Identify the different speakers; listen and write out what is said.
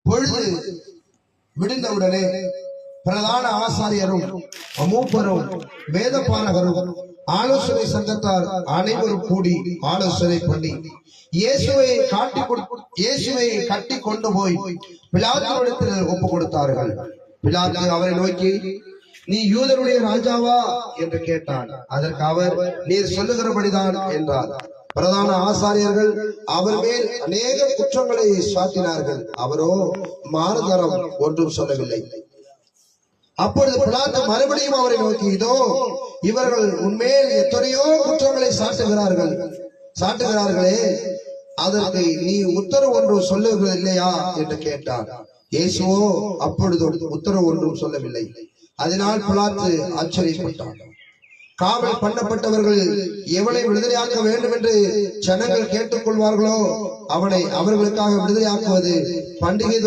Speaker 1: பொழுது விடிந்தவுடனே பிரதான ஆசாரியரும் மூப்பரும் வேதபாரகரும் ஆலோசனை சங்கத்தார் அனைவரும் கூடி ஆலோசனை பண்ணி இயேசுவை கட்டி கொண்டு போய் பிலாத்துவிடத்தில் ஒப்பு கொடுத்தார்கள். பிலாத்து அவரை நோக்கி, நீ யூதருடைய ராஜாவா என்று கேட்டான். அதற்கு அவர், நீர் சொல்லுகிறபடிதான் என்றார். பிரதான ஆசாரியர்கள் அவர் மேல் அநேக குற்றங்களை சாட்டினார்கள். அவரோ மாறுதரம் ஒன்றும் சொல்லவில்லை. அப்பொழுது பிலாத்து மறுபடியும் அவரை நோக்கி, இதோ இவர்கள் உன்மேல் எத்தனையோ குற்றங்களை சாட்டுகிறார்களே, அதற்கு நீ உத்தரவு ஒன்றும் சொல்லுவதில்லையா என்று கேட்டார். இயேசுவோ அப்பொழுது உத்தரவு ஒன்றும் சொல்லவில்லை. அதனால் பிலாத்து ஆச்சரியப்பட்டார். காவல் பண்ணப்பட்டவர்கள் எவனை விடுதலையாக்க வேண்டும் என்று ஜனங்கள் கேட்டுக்கொள்வார்களோ அவனை அவர்களுக்காக விடுதலையாக்குவது பண்டிகை